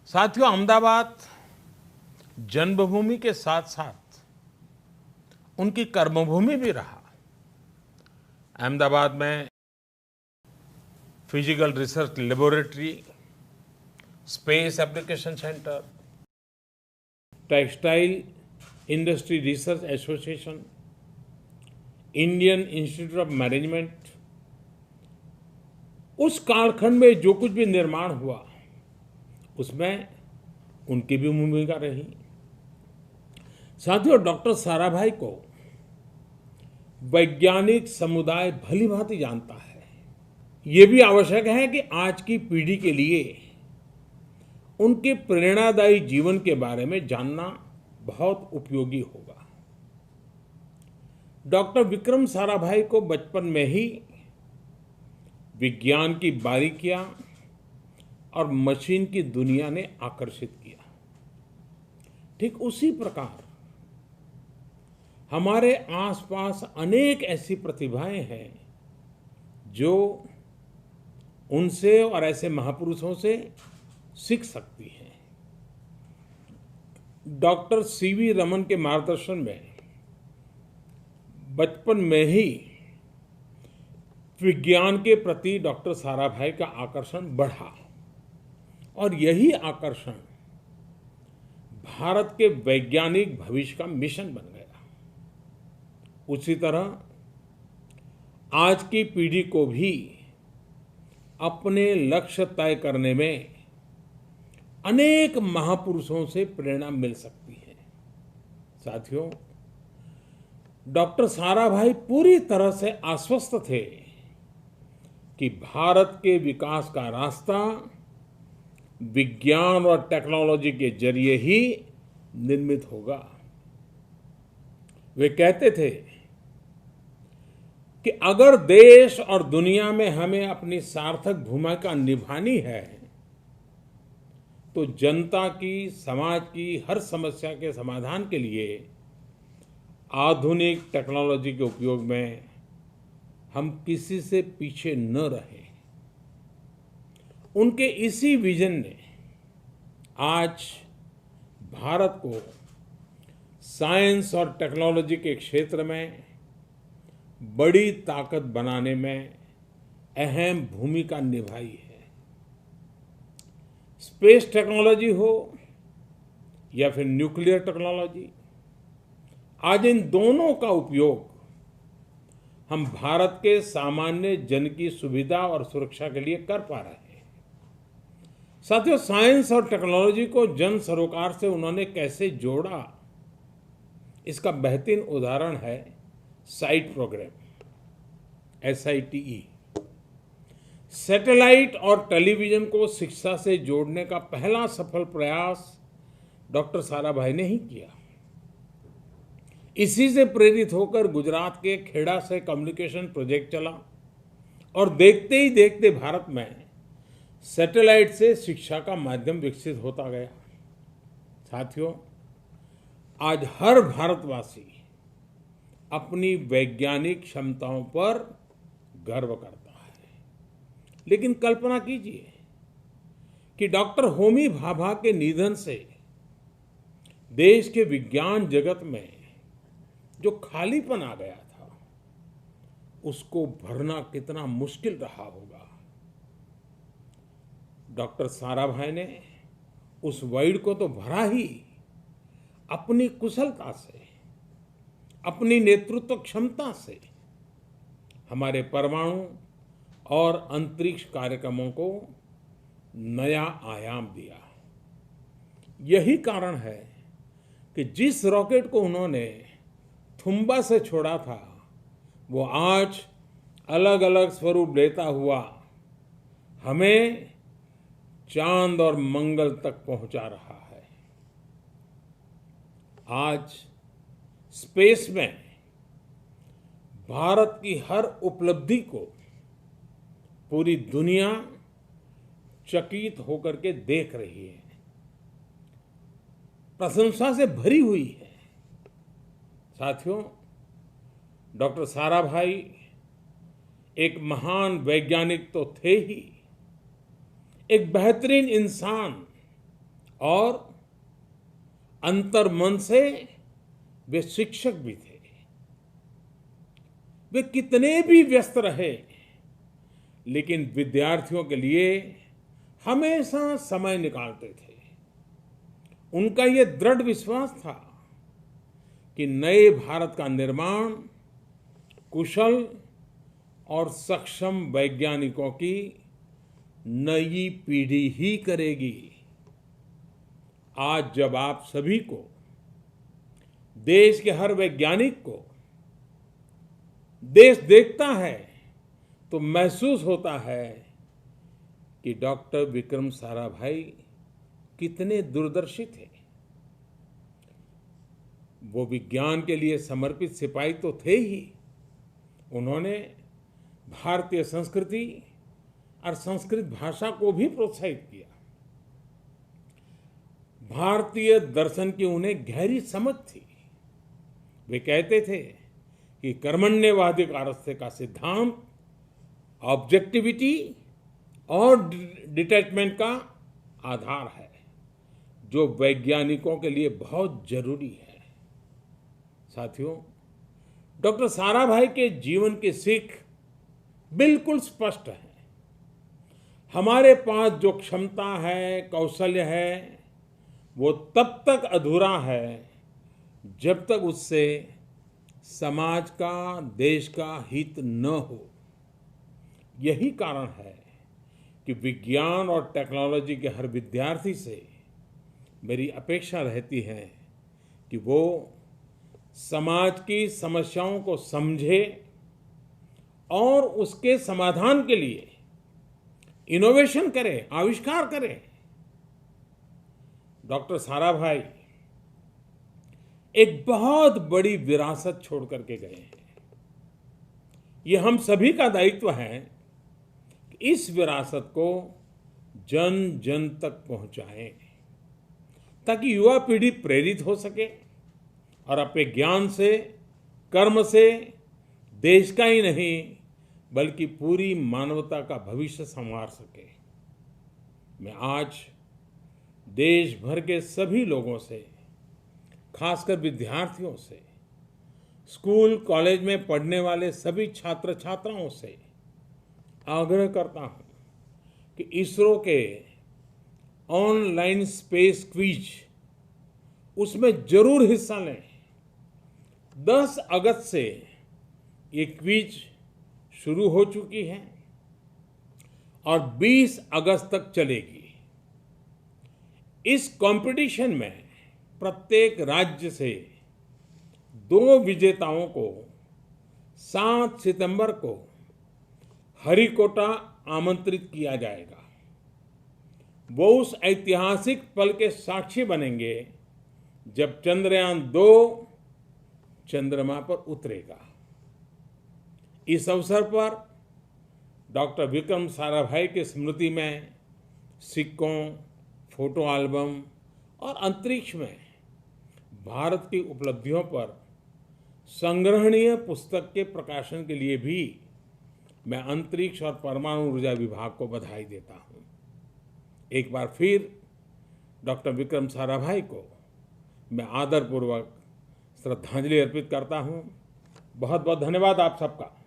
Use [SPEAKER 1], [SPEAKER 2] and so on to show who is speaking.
[SPEAKER 1] साथियों, अहमदाबाद जन्मभूमि के साथ साथ उनकी कर्मभूमि भी रहा। अहमदाबाद में physical research laboratory, space application centre, textile industry research association, Indian institute of management, उस कालखंड में जो कुछ भी निर्माण हुआ उसमें उनकी भी भूमिका रही। साथियों, डॉक्टर साराभाई को वैज्ञानिक समुदाय भली भांति जानता है। ये भी आवश्यक है कि आज की पीढ़ी के लिए उनके प्रेरणादायी जीवन के बारे में जानना बहुत उपयोगी होगा। डॉक्टर विक्रम साराभाई को बचपन में ही विज्ञान की बारीकियां और मशीन की दुनिया ने आकर्षित किया। ठीक उसी प्रकार हमारे आसपास अनेक ऐसी प्रतिभाएं हैं जो उनसे और ऐसे महापुरुषों से सीख सकती हैं। डॉक्टर सीवी रमन के मार्गदर्शन में बचपन में ही विज्ञान के प्रति डॉक्टर साराभाई का आकर्षण बढ़ा और यही आकर्षण भारत के वैज्ञानिक भविष्य का मिशन बन गया। उसी तरह आज की पीढ़ी को भी अपने लक्ष्य तय करने में अनेक महापुरुषों से प्रेरणा मिल सकती है। साथियों, डॉक्टर साराभाई पूरी तरह से आश्वस्त थे कि भारत के विकास का रास्ता विज्ञान और टेक्नोलॉजी के जरिए ही निर्मित होगा। वे कहते थे कि अगर देश और दुनिया में हमें अपनी सार्थक भूमिका निभानी है तो जनता की, समाज की हर समस्या के समाधान के लिए आधुनिक टेक्नोलॉजी के उपयोग में हम किसी से पीछे न रहें। उनके इसी विजन ने आज भारत को साइंस और टेक्नोलॉजी के क्षेत्र में बड़ी ताकत बनाने में अहम भूमिका निभाई है। स्पेस टेक्नोलॉजी हो या फिर न्यूक्लियर टेक्नोलॉजी, आज इन दोनों का उपयोग हम भारत के सामान्य जन की सुविधा और सुरक्षा के लिए कर पा रहे हैं। साथियों, साइंस और टेक्नोलॉजी को जन सरोकार से उन्होंने कैसे जोड़ा, इसका बेहतरीन उदाहरण है साइट प्रोग्राम, SITE। सैटेलाइट और टेलीविजन को शिक्षा से जोड़ने का पहला सफल प्रयास डॉक्टर साराभाई ने ही किया। इसी से प्रेरित होकर गुजरात के खेड़ा से कम्युनिकेशन प्रोजेक्ट चला और देखते ही देखते भारत में सैटेलाइट से शिक्षा का माध्यम विकसित होता गया। साथियों, आज हर भारतवासी अपनी वैज्ञानिक क्षमताओं पर गर्व करता है। लेकिन कल्पना कीजिए कि डॉक्टर होमी भाभा के निधन से देश के विज्ञान जगत में जो खालीपन आ गया था उसको भरना कितना मुश्किल रहा होगा। डॉक्टर साराभाई ने उस वॉइड को तो भरा ही अपनी कुशलता से, अपनी नेतृत्व क्षमता से हमारे परमाणु और अंतरिक्ष कार्यक्रमों को नया आयाम दिया। यही कारण है कि जिस रॉकेट को उन्होंने थुम्बा से छोड़ा था वो आज अलग अलग स्वरूप लेता हुआ हमें चांद और मंगल तक पहुंचा रहा है। आज स्पेस में भारत की हर उपलब्धि को पूरी दुनिया चकित होकर के देख रही है, प्रशंसा से भरी हुई है। साथियों, डॉक्टर साराभाई एक महान वैज्ञानिक तो थे ही, एक बेहतरीन इंसान और अंतर्मन से वे शिक्षक भी थे। वे कितने भी व्यस्त रहे, लेकिन विद्यार्थियों के लिए हमेशा समय निकालते थे। उनका ये दृढ़ विश्वास था कि नए भारत का निर्माण कुशल और सक्षम वैज्ञानिकों की नई पीढ़ी ही करेगी। आज जब आप सभी को, देश के हर वैज्ञानिक को देश देखता है तो महसूस होता है कि डॉक्टर विक्रम साराभाई कितने दूरदर्शी थे। वो विज्ञान के लिए समर्पित सिपाही तो थे ही, उन्होंने भारतीय संस्कृति और संस्कृत भाषा को भी प्रोत्साहित किया। भारतीय दर्शन की उन्हें गहरी समझ थी। वे कहते थे कि कर्मण्येवाधिकारस्ते का सिद्धांत ऑब्जेक्टिविटी और डिटैचमेंट का आधार है, जो वैज्ञानिकों के लिए बहुत जरूरी है। साथियों, डॉक्टर साराभाई के जीवन की सीख बिल्कुल स्पष्ट है। हमारे पास जो क्षमता है, कौशल्य है, वो तब तक अधूरा है जब तक उससे समाज का, देश का हित न हो। यही कारण है कि विज्ञान और टेक्नोलॉजी के हर विद्यार्थी से मेरी अपेक्षा रहती है कि वो समाज की समस्याओं को समझे और उसके समाधान के लिए इनोवेशन करे, आविष्कार करे। डॉक्टर साराभाई एक बहुत बड़ी विरासत छोड़ करके गए हैं। ये हम सभी का दायित्व है कि इस विरासत को जन जन तक पहुंचाएं, ताकि युवा पीढ़ी प्रेरित हो सके और अपने ज्ञान से, कर्म से देश का ही नहीं बल्कि पूरी मानवता का भविष्य संवार सके। मैं आज देश भर के सभी लोगों से, खासकर विद्यार्थियों से, स्कूल कॉलेज में पढ़ने वाले सभी छात्र छात्राओं से आग्रह करता हूं कि इसरो के ऑनलाइन स्पेस क्विज, उसमें जरूर हिस्सा लें। 10 अगस्त से ये क्विज शुरू हो चुकी है और 20 अगस्त तक चलेगी। इस कंपटीशन में प्रत्येक राज्य से 2 विजेताओं को 7 सितंबर को हरिकोटा आमंत्रित किया जाएगा। वो उस ऐतिहासिक पल के साक्षी बनेंगे जब चंद्रयान-2 चंद्रमा पर उतरेगा। इस अवसर पर डॉक्टर विक्रम साराभाई की स्मृति में सिक्कों, फोटो एल्बम और अंतरिक्ष में भारत की उपलब्धियों पर संग्रहणीय पुस्तक के प्रकाशन के लिए भी मैं अंतरिक्ष और परमाणु ऊर्जा विभाग को बधाई देता हूं। एक बार फिर डॉक्टर विक्रम साराभाई को मैं आदरपूर्वक श्रद्धांजलि अर्पित करता हूं। बहुत बहुत धन्यवाद आप सबका।